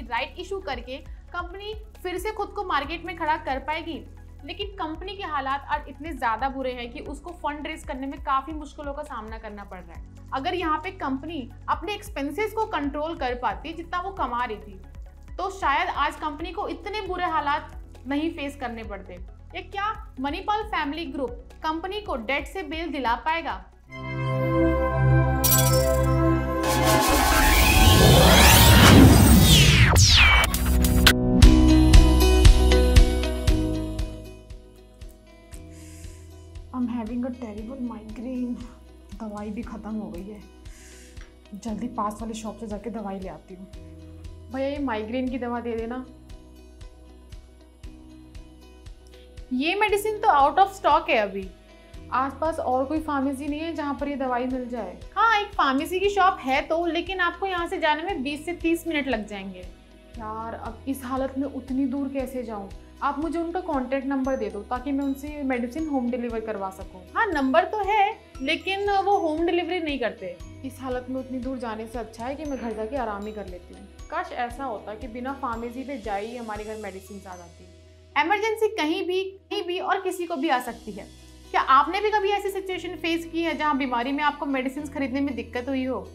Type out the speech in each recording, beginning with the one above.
Right issue करके company फिर से खुद को मार्केट में खड़ा कर पाएगी। लेकिन कंपनी के हालात आज इतने ज़्यादा बुरे हैं कि उसको फंड रेज करने में काफ़ी मुश्किलों का सामना करना पड़ रहा है। अगर यहाँ पे कंपनी अपने एक्सपेंसेस को कंट्रोल कर पाती जितना वो कमा रही थी, तो शायद आज कंपनी को इतने बुरे हालात नहीं फेस करने पड़ते। या क्या मणिपाल फैमिली ग्रुप कंपनी को डेट से बेल दिला पाएगा? I'm having a terrible migraine। दवाई भी खत्म हो गई है। जल्दी पास वाले शॉप से जाके दवाई ले आती हूँ। भैया ये माइग्रेन की दवा दे देना। ये मेडिसिन तो आउट ऑफ स्टॉक है अभी। आसपास और कोई फार्मेसी नहीं है जहाँ पर ये दवाई मिल जाए। हाँ, एक फार्मेसी की शॉप है तो, लेकिन आपको यहाँ से जाने में 20 से 30 मिनट लग जाएंगे। यार अब इस हालत में उतनी दूर कैसे जाऊँ? आप मुझे उनका कॉन्टैक्ट नंबर दे दो ताकि मैं उनसे मेडिसिन होम डिलीवर करवा सकूँ। हाँ, नंबर तो है लेकिन वो होम डिलीवरी नहीं करते। इस हालत में उतनी दूर जाने से अच्छा है कि मैं घर जाके आराम ही कर लेती हूँ। काश ऐसा होता कि बिना फार्मेसी पे जाए ही हमारे घर मेडिसिन आ जाती। इमरजेंसी कहीं भी और किसी को भी आ सकती है। क्या आपने भी कभी ऐसी सिचुएशन फेस की है जहाँ बीमारी में आपको मेडिसिन खरीदने में दिक्कत हुई हो?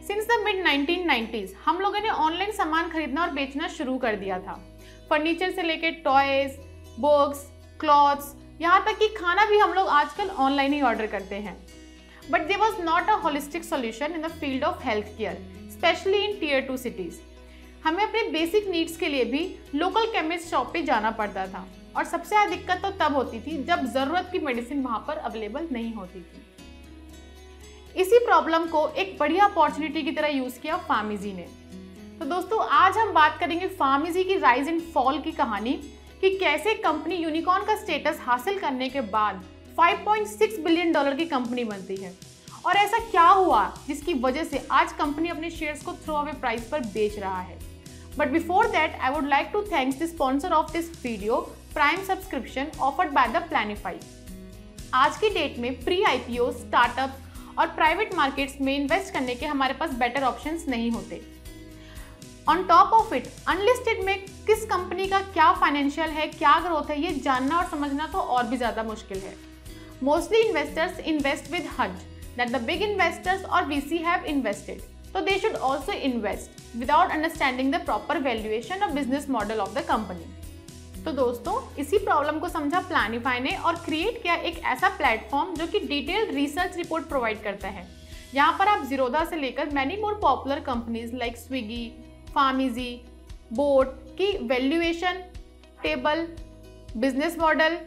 सिंस द मिड 1990s हम लोगों ने ऑनलाइन सामान खरीदना और बेचना शुरू कर दिया था। फर्नीचर से लेकर टॉयज, बुक्स, क्लॉथ्स, यहाँ तक कि खाना भी हम लोग आजकल ऑनलाइन ही ऑर्डर करते हैं। But there was not a holistic solution in the field of health care, specially in tier 2 cities. हमें अपने बेसिक नीड्स के लिए भी लोकल केमिस्ट शॉप पे जाना पड़ता था, और सबसे ज़्यादा दिक्कत तो तब होती थी जब ज़रूरत की मेडिसिन वहाँ पर अवेलेबल नहीं होती थी। इसी प्रॉब्लम को एक बढ़िया अपॉर्चुनिटी की तरह यूज़ किया फार्मेसी ने। तो दोस्तों आज हम बात करेंगे फार्मेसी की राइज एंड फॉल की कहानी, कि कैसे कंपनी यूनिकॉर्न का स्टेटस हासिल करने के बाद $5.6 बिलियन की कंपनी बनती है, और ऐसा क्या हुआ जिसकी वजह से आज कंपनी अपने शेयर्स को थ्रो अवे प्राइस पर बेच रहा है। But before that I would like to thanks the sponsor of this video, prime subscription offered by the Planify. आज की डेट में प्री IPO, स्टार्टअप और प्राइवेट मार्केट्स में इन्वेस्ट करने के हमारे पास बेटर ऑप्शंस नहीं होते। On top of it unlisted में किस कंपनी का क्या फाइनेंशियल है, क्या ग्रोथ है, ये जानना और समझना तो और भी ज़्यादा मुश्किल है। Mostly investors invest with hunch that the big investors or VC have invested, so they should also invest without understanding the proper valuation or business model of the company। तो दोस्तों इसी प्रॉब्लम को समझा प्लानिफाई ने और क्रिएट किया एक ऐसा प्लेटफॉर्म जो कि डिटेल्ड रिसर्च रिपोर्ट प्रोवाइड करता है। यहाँ पर आप जीरोधा से लेकर many more popular companies like Swiggy, PharmEasy, boAt की valuation table, business model,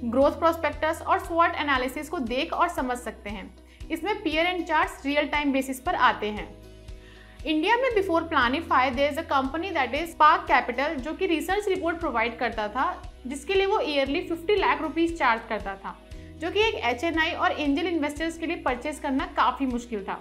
growth prospectus और स्वॉट एनालिसिस को देख और समझ सकते हैं। इसमें peer and charts real time basis पर आते हैं। इंडिया में before Planify there is a company that is Spark Capital, जो कि रिसर्च रिपोर्ट प्रोवाइड करता था, जिसके लिए वो ईयरली 50 लाख रुपीस चार्ज करता था, जो कि एक HNI और एंजल इन्वेस्टर्स के लिए परचेज करना काफ़ी मुश्किल था।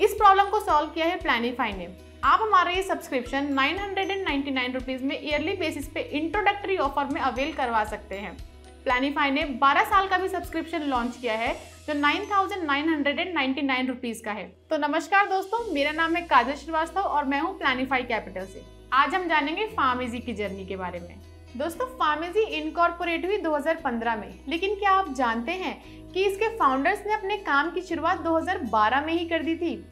इस प्रॉब्लम को सॉल्व किया है प्लानिफाई ने। आप हमारा ये सब्सक्रिप्शन 999 रुपीज़ में ईयरली बेसिस पे इंट्रोडक्टरी ऑफर में अवेल करवा सकते हैं। प्लानिफाई ने 12 साल का भी सब्सक्रिप्शन लॉन्च किया है जो 9,999 रुपीज़ का है। तो नमस्कार दोस्तों, मेरा नाम है काजल श्रीवास्तव और मैं हूँ प्लानिफाई कैपिटल से। आज हम जानेंगे फार्मेसी की जर्नी के बारे में। दोस्तों फार्मेसी इनकॉर्पोरेट हुई 2015 में, लेकिन क्या आप जानते हैं कि इसके फाउंडर्स ने अपने काम की शुरुआत 2012 में ही कर दी थी।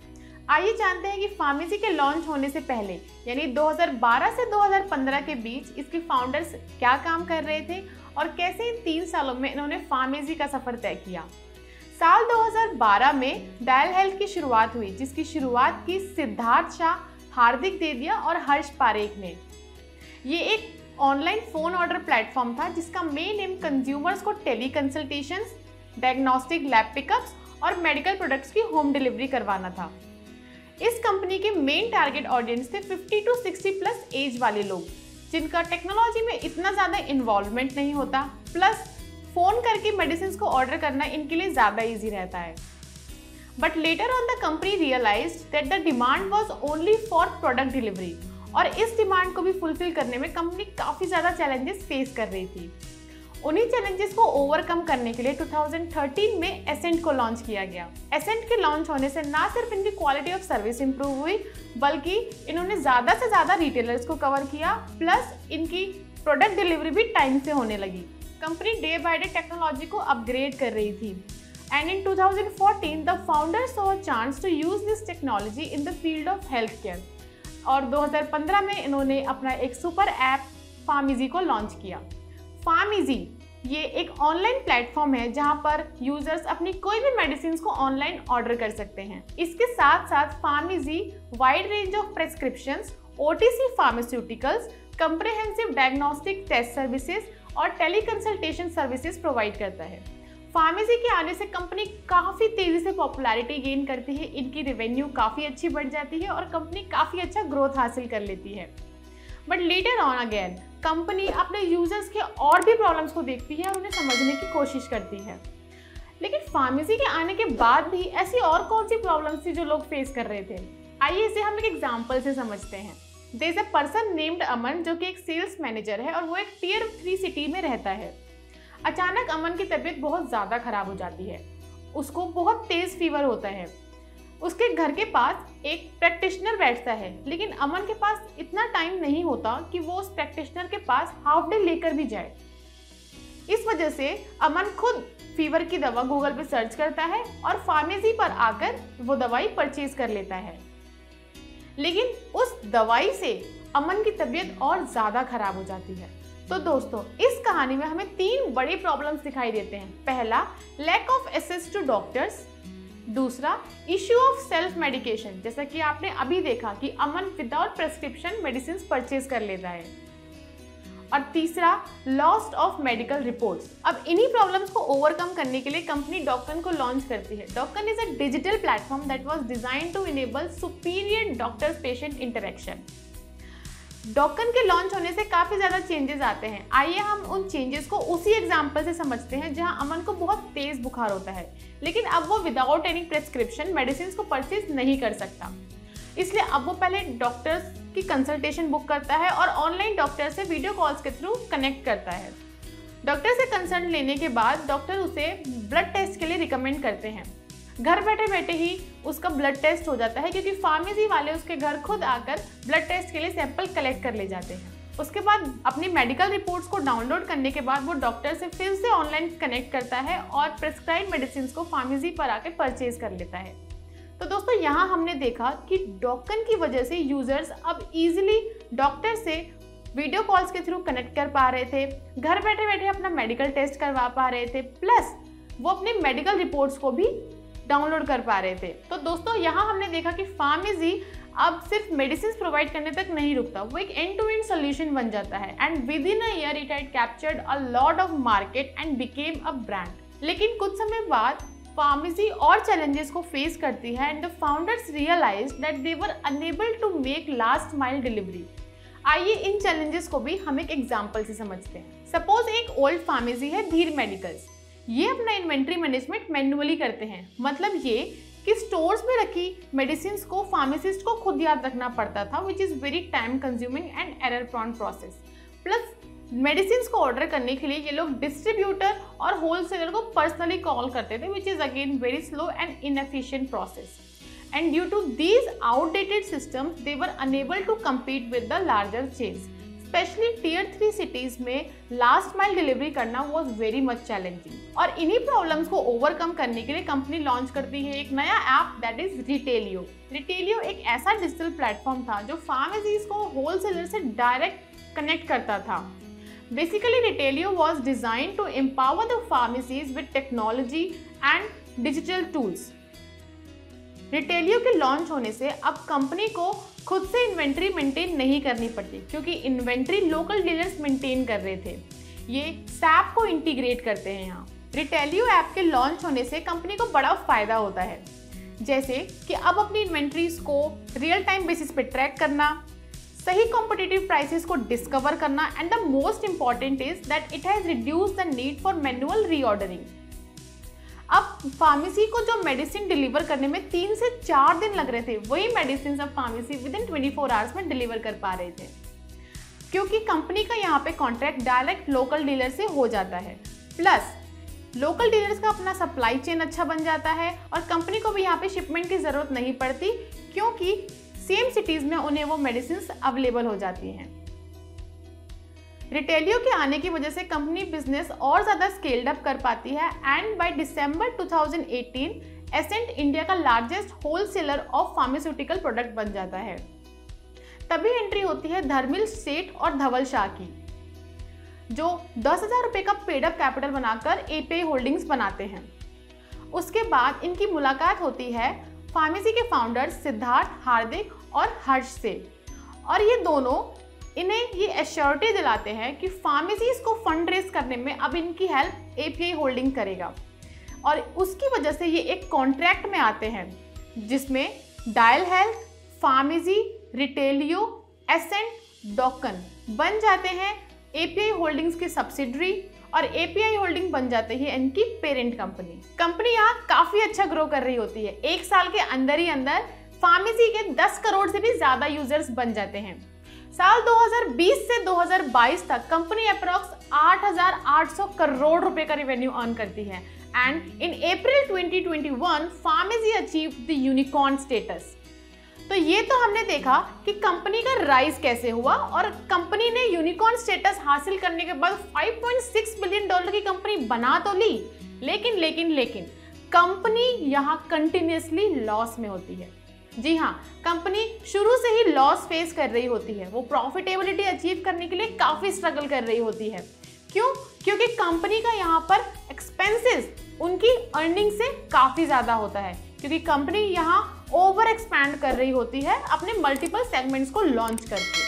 आइए जानते हैं कि फार्मेसी के लॉन्च होने से पहले यानी 2012 से 2015 के बीच इसके फाउंडर्स क्या काम कर रहे थे और कैसे इन 3 सालों में इन्होंने फार्मेसी का सफर तय किया। साल 2012 में डायल हेल्थ की शुरुआत हुई, जिसकी शुरुआत की सिद्धार्थ शाह, हार्दिक देदिया और हर्ष पारेख ने। ये एक ऑनलाइन फोन ऑर्डर प्लेटफॉर्म था जिसका मेन एम कंज्यूमर्स को tele consultations, diagnostic lab pickups और मेडिकल प्रोडक्ट्स की होम डिलीवरी करवाना था। इस कंपनी के मेन टारगेट ऑडियंस थे 50 to 60 प्लस एज वाले लोग, जिनका टेक्नोलॉजी में इतना ज़्यादा इन्वॉल्वमेंट नहीं होता, प्लस फ़ोन करके मेडिसिन को ऑर्डर करना इनके लिए ज़्यादा ईजी रहता है। But later on the company realised that the demand was only for product delivery, और इस डिमांड को भी फुलफिल करने में कंपनी काफ़ी ज़्यादा चैलेंजेस फेस कर रही थी। उन्हीं चैलेंजेस को ओवरकम करने के लिए 2013 में एसेंट को लॉन्च किया गया। एसेंट के लॉन्च होने से ना सिर्फ इनकी क्वालिटी ऑफ सर्विस इंप्रूव हुई, बल्कि इन्होंने ज़्यादा से ज़्यादा रिटेलर्स को कवर किया, प्लस इनकी प्रोडक्ट डिलीवरी भी टाइम से होने लगी। Company day by day technology को अपग्रेड कर रही थी। And in 2014 the founders saw a chance to use this technology in the field of health care. और 2015 में इन्होंने अपना एक सुपर ऐप फार्मेसी को लॉन्च किया। फार्मेसी ये एक ऑनलाइन प्लेटफॉर्म है जहां पर यूजर्स अपनी कोई भी मेडिसिन को ऑनलाइन ऑर्डर कर सकते हैं। इसके साथ साथ PharmEasy wide range of prescriptions, OTC pharmaceuticals, comprehensive diagnostic test services और टेली कंसल्टेशन सर्विसेज प्रोवाइड करता है। फार्मेसी के आने से कंपनी काफ़ी तेज़ी से पॉपुलैरिटी गेन करती है, इनकी रेवेन्यू काफ़ी अच्छी बढ़ जाती है और कंपनी काफ़ी अच्छा ग्रोथ हासिल कर लेती है। But later on again company अपने यूजर्स के और भी प्रॉब्लम्स को देखती है और उन्हें समझने की कोशिश करती है। लेकिन फार्मेसी के आने के बाद भी ऐसी और कौन सी प्रॉब्लम्स थी जो लोग फेस कर रहे थे? आइए इसे हम एक एग्जाम्पल से समझते हैं। There is a person named Aman जो कि एक सेल्स मैनेजर है और वो एक टियर 3 सिटी में रहता है। अचानक अमन की तबीयत बहुत ज़्यादा खराब हो जाती है। उसको बहुत तेज़ फीवर होता है। उसके घर के पास एक प्रैक्टिशनर बैठता है, लेकिन अमन के पास इतना टाइम नहीं होता कि वो उस प्रैक्टिशनर के पास हाफ डे लेकर भी जाए। इस वजह से अमन खुद फीवर की दवा गूगल पे सर्च करता है और फार्मेसी पर आकर वो दवाई परचेज कर लेता है। लेकिन उस दवाई से अमन की तबीयत और ज़्यादा खराब हो जाती है। तो दोस्तों, इस कहानी में हमें 3 बड़े प्रॉब्लम्स दिखाई देते हैं। पहला, lack of access to doctors. दूसरा, इश्यू ऑफ सेल्फ मेडिकेशन, जैसा कि आपने अभी देखा कि Aman without prescription medicine purchase कर लेता है। और तीसरा, लॉस्ट ऑफ मेडिकल रिपोर्ट्स। अब इन्हीं प्रॉब्लम्स को ओवरकम करने के लिए कंपनी डॉकन को लॉन्च करती है। Docon is a digital platform that was designed to enable superior doctor patient interaction. Docon के लॉन्च होने से काफ़ी ज़्यादा चेंजेस आते हैं। आइए हम उन चेंजेस को उसी एग्जाम्पल से समझते हैं जहां अमन को बहुत तेज़ बुखार होता है, लेकिन अब वो विदाउट एनी प्रेस्क्रिप्शन मेडिसिन को परचेज नहीं कर सकता। इसलिए अब वो पहले डॉक्टर्स की कंसल्टेशन बुक करता है और ऑनलाइन डॉक्टर से वीडियो कॉल्स के थ्रू कनेक्ट करता है। डॉक्टर से कंसल्ट लेने के बाद डॉक्टर उसे ब्लड टेस्ट के लिए रिकमेंड करते हैं। घर बैठे बैठे ही उसका ब्लड टेस्ट हो जाता है, क्योंकि फार्मेसी वाले उसके घर खुद आकर ब्लड टेस्ट के लिए सैंपल कलेक्ट कर ले जाते हैं। उसके बाद अपनी मेडिकल रिपोर्ट्स को डाउनलोड करने के बाद वो डॉक्टर से फिर से ऑनलाइन कनेक्ट करता है और प्रेस्क्राइब मेडिसिन को फार्मेसी पर आकर परचेज कर लेता है। तो दोस्तों, यहाँ हमने देखा कि डॉकन की वजह से यूजर्स अब इजीली डॉक्टर से वीडियो कॉल्स के थ्रू कनेक्ट कर पा रहे थे, घर बैठे बैठे अपना मेडिकल टेस्ट करवा पा रहे थे, प्लस वो अपनी मेडिकल रिपोर्ट्स को भी डाउनलोड कर पा रहे थे। तो दोस्तों, यहाँ हमने देखा कि फार्मेसी अब सिर्फ मेडिसिन प्रोवाइड करने तक नहीं रुकता, वो एक एंड टू एंड सोल्यूशन बन जाता है। And with in a year it had captured a lot of market and became a brand. लेकिन कुछ समय बाद फार्मेसी और चैलेंजेस को फेस करती है and the founders realised that they were unable to make last mile delivery. आइए इन चैलेंजेस को भी हम एक एग्जांपल से समझते हैं। सपोज एक ओल्ड फार्मेसी है धीर मेडिकल्स। ये अपना इन्वेंट्री मैनेजमेंट मैन्युअली करते हैं। मतलब ये कि स्टोर्स में रखी मेडिसिन को फार्मासिस्ट को खुद याद रखना पड़ता था, which is very time consuming and error prone process. Plus medicine को ऑर्डर करने के लिए ये लोग डिस्ट्रीब्यूटर और होलसेलर को पर्सनली कॉल करते थे, which is again very slow and inefficient process. And due to these outdated systems, they were unable to compete with the larger chains. Especially Tier 3 cities में last mile delivery करना was very much challenging. और इन्हीं problems को overcome करने के लिए company launch करती है एक नया app that is Retailio. Retailio एक ऐसा डिजिटल प्लेटफॉर्म था जो फार्मेसीज को होलसेलर से डायरेक्ट कनेक्ट करता था। Basically, Retailio was designed to empower the pharmacies with technology and digital tools. रिटेलियो के लॉन्च होने से अब कंपनी को खुद से इन्वेंट्री मेंटेन नहीं करनी पड़ती, क्योंकि इन्वेंट्री लोकल डीलर्स मेंटेन कर रहे थे। ये सैप को इंटीग्रेट करते हैं यहाँ। रिटेलियो ऐप के लॉन्च होने से कंपनी को बड़ा फायदा होता है, जैसे कि अब अपनी इन्वेंट्रीज को रियल टाइम बेसिस पे ट्रैक करना, सही कॉम्पिटिटिव प्राइसेस को डिस्कवर करना, and the most important is that it has reduced the need for manual reordering. अब फार्मेसी को जो मेडिसिन डिलीवर करने में 3 से 4 दिन लग रहे थे, वही मेडिसिन अब फार्मेसी विद इन 24 आवर्स में डिलीवर कर पा रहे थे। क्योंकि कंपनी का यहाँ पे कॉन्ट्रैक्ट डायरेक्ट लोकल डीलर से हो जाता है, प्लस लोकल डीलर्स का अपना सप्लाई चेन अच्छा बन जाता है और कंपनी को भी यहाँ पे शिपमेंट की ज़रूरत नहीं पड़ती क्योंकि सेम सिटीज़ में उन्हें वो मेडिसिन अवेलेबल हो जाती हैं। रिटेलियो के आने की वजह से कंपनी बिजनेस और ज़्यादा स्केल्ड अप कर पाती है and by December 2018 Ascent India का largest wholesaler of pharmaceutical product बन जाता है। तभी एंट्री होती है धर्मिल सेठ और धवल शाह की, जो 10,000 रुपये का पेड अप कैपिटल बनाकर एपीआई होल्डिंग्स बनाते हैं। उसके बाद इनकी मुलाकात होती है फार्मेसी के फाउंडर सिद्धार्थ, हार्दिक और हर्ष से, और ये दोनों इन्हें ये एश्योरिटी दिलाते हैं कि फार्मेसीज को फंड रेज करने में अब इनकी हेल्प एपीआई होल्डिंग करेगा, और उसकी वजह से ये एक कॉन्ट्रैक्ट में आते हैं जिसमें डायल हेल्थ, फार्मेसी, रिटेलियो, एसेंट, डॉकन बन जाते हैं एपीआई होल्डिंग्स की सब्सिडरी, और एपीआई होल्डिंग बन जाते ही इनकी पेरेंट कंपनी यहाँ काफी अच्छा ग्रो कर रही होती है। एक साल के अंदर ही अंदर फार्मेसी के 10 करोड़ से भी ज्यादा यूजर्स बन जाते हैं। साल 2020 से 2022 तक कंपनी अप्रॉक्स 8,800 करोड़ रुपए का रेवेन्यू अर्न करती है and in April 2021 pharmacy achieve the unicorn status. तो ये तो हमने देखा कि कंपनी का राइज कैसे हुआ, और कंपनी ने यूनिकॉर्न स्टेटस हासिल करने के बाद $5.6 बिलियन की कंपनी बना तो ली, लेकिन कंपनी यहाँ कंटिन्यूसली लॉस में होती है। जी हाँ, कंपनी शुरू से ही लॉस फेस कर रही होती है। वो प्रॉफिटेबिलिटी अचीव करने के लिए काफी स्ट्रगल कर रही होती है। क्यों? क्योंकि कंपनी का यहाँ पर एक्सपेंसेस उनकी अर्निंग से काफी ज्यादा होता है, क्योंकि कंपनी यहाँ ओवर एक्सपैंड कर रही होती है अपने मल्टीपल सेगमेंट्स को लॉन्च करके।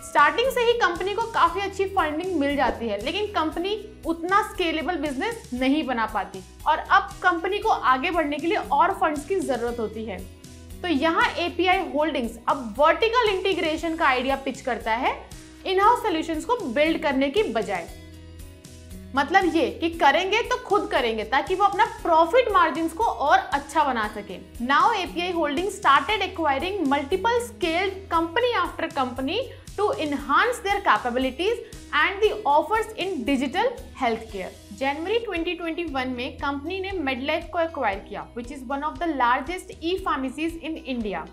स्टार्टिंग से ही कंपनी को काफी अच्छी फंडिंग मिल जाती है, लेकिन कंपनी उतना स्केलेबल बिजनेस नहीं बना पाती और अब कंपनी को आगे बढ़ने के लिए और फंड्स की जरूरत होती है। तो यहाँ एपीआई होल्डिंग्स अब वर्टिकल इंटीग्रेशन का आइडिया पिच करता है इन हाउस सॉल्यूशंस को बिल्ड करने की बजाय। मतलब ये कि करेंगे तो खुद करेंगे ताकि वो अपना प्रॉफिट मार्जिन्स को और अच्छा बना सके। Now API holding started acquiring multiple scaled company after company to enhance their capabilities and the offers in digital health care. जनवरी 2021 में कंपनी ने मेडलाइफ को एक्वायर किया, which is one of the largest e pharmacies in India.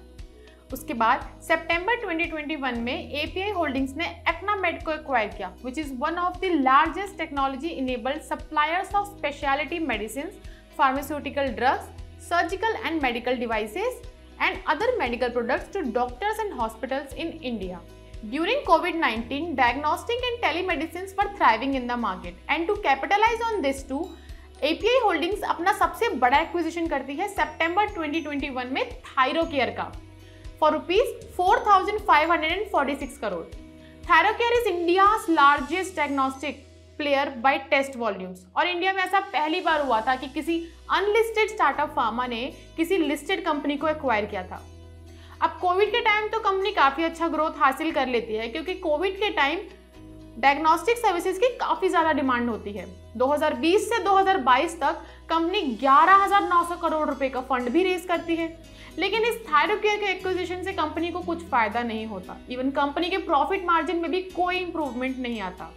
उसके बाद सितंबर 2021 में API holdings ने एक्नामेड को एक्वायर किया, which is one of the largest technology enabled suppliers of speciality medicine, pharmaceutical drugs, surgical and medical devices and other medical products to doctors and hospitals in India. During COVID-19, diagnostic and telemedicines were thriving in the market, and to capitalize on this too, API Holdings अपना सबसे बड़ा acquisition करती है सितंबर 2021 में थायरोकेयर का for ₹4,546 crore. Thyrocare is India's largest diagnostic player by test volumes, और India में ऐसा पहली बार हुआ था कि किसी अनलिस्टेड स्टार्टअप फार्मा ने किसी लिस्टेड कंपनी को एक्वायर किया था। अब कोविड के टाइम तो कंपनी काफी अच्छा ग्रोथ हासिल कर लेती है, क्योंकि कोविड के टाइम डायग्नोस्टिक सर्विसेज की काफी ज्यादा डिमांड होती है। 2020 से 2022 तक कंपनी 11,900 करोड़ रुपए का फंड भी रेज करती है, लेकिन इस थायरोकेयर के एक्विजिशन से कंपनी को कुछ फायदा नहीं होता। इवन कंपनी के प्रॉफिट मार्जिन में भी कोई इंप्रूवमेंट नहीं आता,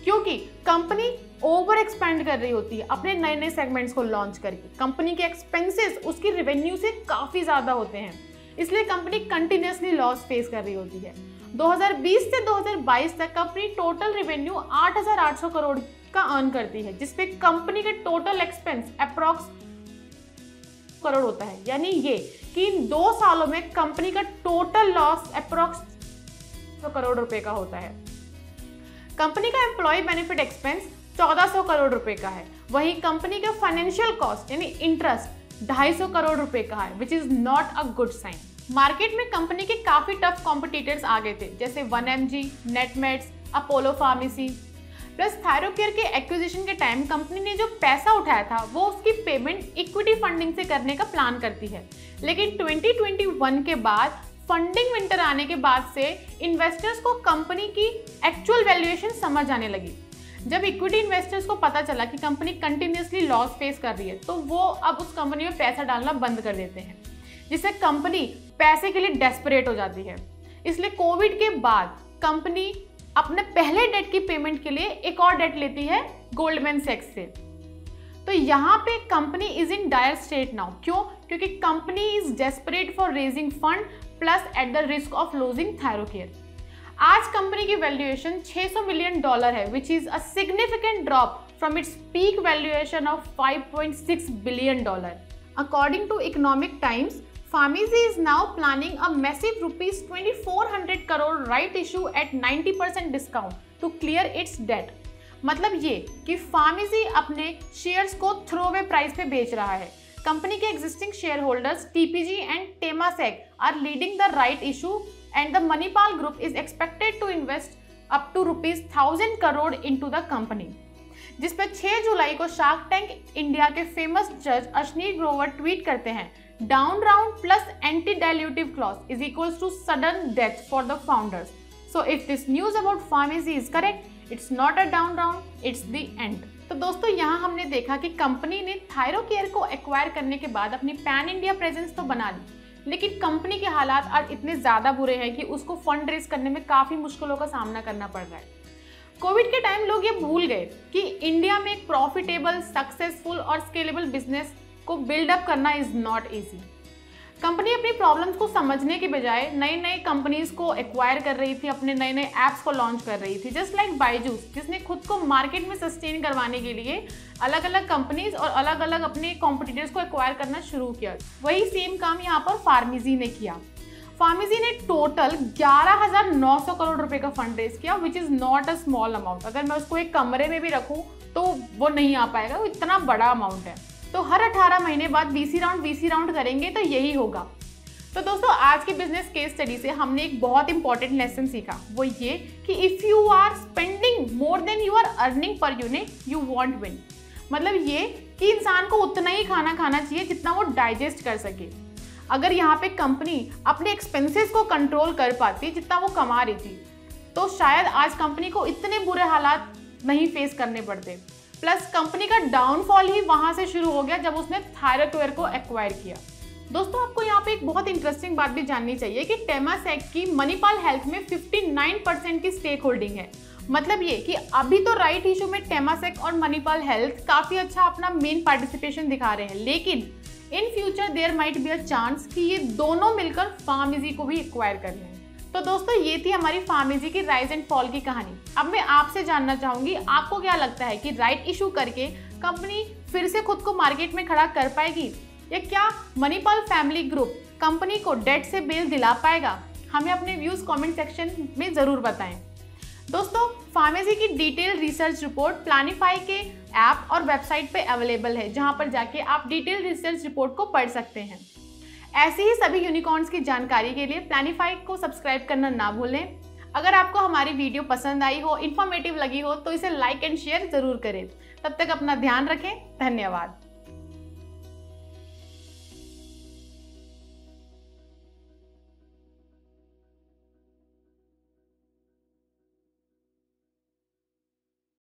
क्योंकि कंपनी ओवर एक्सपैंड कर रही होती है अपने नए नए सेगमेंट्स को लॉन्च करके। कंपनी के एक्सपेंसेस उसकी रेवेन्यू से काफी ज्यादा होते हैं, इसलिए कंपनी कंटिन्यूसली लॉस फेस कर रही होती है। 2020 से 2022 तक कंपनी टोटल रेवेन्यू 8,800 करोड़ का अर्न करती है, जिसपे कंपनी के टोटल एक्सपेंस अप्रॉक्स करोड़ होता है। यानी ये कि इन 2 सालों में कंपनी का टोटल लॉस अप्रॉक्स करोड़ रुपए का होता है। कंपनी का एम्प्लॉय बेनिफिट एक्सपेंस 1400 करोड़ रुपए का है। वहीं कंपनी का फाइनेंशियल कॉस्ट यानी इंटरेस्ट 250 करोड़ रुपए का है, which is not a good sign. Market में कंपनी के काफी टफ कॉम्पिटिटर्स आ गए थे, जैसे 1mg, नेटमेड्स, अपोलो फार्मेसी। प्लस थायरोकेयर के एक्विजिशन के टाइम कंपनी ने जो पैसा उठाया था वो उसकी पेमेंट इक्विटी फंडिंग से करने का प्लान करती है, लेकिन 2021 के बाद फंडिंग विंटर आने के बाद से इन्वेस्टर्स को कंपनी की एक्चुअल वैल्यूएशन समझ आने लगी। जब इक्विटी इन्वेस्टर्स को पता चला कि कंपनी कंटिन्यूसली लॉस फेस कर रही है, तो वो अब उस कंपनी में पैसा डालना बंद कर देते हैं, जिससे कंपनी पैसे के लिए डेस्परेट हो जाती है। इसलिए कोविड के बाद कंपनी अपने पहले डेट की पेमेंट के लिए एक और डेट लेती है गोल्डमैन सैक्स से। तो यहाँ पे company is in dire state now. क्यों? क्योंकि company is desperate for raising fund plus at the risk of losing Thyrocare. आज कंपनी की वैल्यूएशन $600 मिलियन है, which is a significant drop from its peak valuation of $5.6 billion. According to Economic Times, Farmizi is now planning a massive ₹2,400 crore right issue at 90% discount to clear its debt। मतलब ये कि Farmizi अपने shares को थ्रोवे price पे बेच रहा है। Company के existing share holders TPG and Temasek are leading the right issue and the Manipal Group is expected to invest up to ₹1,000 crore into the company. जिस पर 6 जुलाई को शार्क टैंक इंडिया के फेमस जज अश्नीर ग्रोवर ट्वीट करते हैं, down round plus anti-dilutive clause is equals to sudden death for the founders. So if this news about Farmizi is correct, it's not a down round, it's the end. तो दोस्तों यहाँ हमने देखा कि company ने थायरोकेयर को एक्वायर करने के बाद अपनी पैन इंडिया प्रेजेंस तो बना ली, लेकिन कंपनी के हालात आज इतने ज़्यादा बुरे हैं कि उसको फंड रेज करने में काफ़ी मुश्किलों का सामना करना पड़ रहा है। कोविड के टाइम लोग ये भूल गए कि इंडिया में एक प्रॉफिटेबल, सक्सेसफुल और स्केलेबल बिजनेस को बिल्डअप करना इज नॉट इजी। कंपनी अपनी प्रॉब्लम्स को समझने के बजाय नई नई कंपनीज को एक्वायर कर रही थी, अपने नए नए ऐप्स को लॉन्च कर रही थी, जस्ट लाइक बायजूस, जिसने खुद को मार्केट में सस्टेन करवाने के लिए अलग अलग कंपनीज और अलग अलग अपने कॉम्पिटिटर्स को एक्वायर करना शुरू किया। वही सेम काम यहाँ पर फार्मिजी ने किया। फार्मिजी ने टोटल 11,900 करोड़ रुपए का फंड रेज किया, which is not a small amount. अगर मैं उसको एक कमरे में भी रखूँ तो वो नहीं आ पाएगा, वो इतना बड़ा अमाउंट है। तो हर 18 महीने बाद VC राउंड करेंगे तो यही होगा। तो दोस्तों आज की बिजनेस केस स्टडी से हमने एक बहुत इंपॉर्टेंट लेसन सीखा, वो ये कि if you are spending more than you are earning पर यूनिट यू वॉन्ट विन। मतलब ये कि इंसान को उतना ही खाना खाना चाहिए जितना वो डाइजेस्ट कर सके। अगर यहाँ पे कंपनी अपने एक्सपेंसेस को कंट्रोल कर पाती जितना वो कमा रही थी, तो शायद आज कंपनी को इतने बुरे हालात नहीं फेस करने पड़ते। प्लस कंपनी का डाउनफॉल ही वहां से शुरू हो गया जब उसने थायरोकेयर को एक्वायर किया। दोस्तों आपको यहाँ पे एक बहुत इंटरेस्टिंग बात भी जाननी चाहिए कि टेमासेक की मणिपाल हेल्थ में 59% की स्टेक होल्डिंग है। मतलब ये कि अभी तो राइट इशू में टेमासेक और मणिपाल हेल्थ काफी अच्छा अपना मेन पार्टिसिपेशन दिखा रहे हैं, लेकिन in future there might be a chance कि ये दोनों मिलकर फार्मिजी को भी एक्वायर कर लें। तो दोस्तों ये थी हमारी फार्मिजी की राइज एंड फॉल की कहानी। अब मैं आपसे जानना चाहूंगी, आपको क्या लगता है कि राइट इशू करके कंपनी फिर से खुद को मार्केट में खड़ा कर पाएगी, या क्या मणिपाल फैमिली ग्रुप कंपनी को डेट से बेल दिला पाएगा? हमें अपने व्यूज कमेंट सेक्शन में जरूर बताएं। दोस्तों फार्मिजी की डिटेल रिसर्च रिपोर्ट प्लानिफाई के ऐप और वेबसाइट पे अवेलेबल है, जहां पर जाके आप डिटेल रिसर्च रिपोर्ट को पढ़ सकते हैं। ऐसी ही सभी यूनिकॉर्न्स की जानकारी के लिए प्लानिफाई को सब्सक्राइब करना ना भूलें। अगर आपको हमारी वीडियो पसंद आई हो, इन्फॉर्मेटिव लगी हो, तो इसे लाइक एंड शेयर जरूर करें। तब तक अपना ध्यान रखें। धन्यवाद।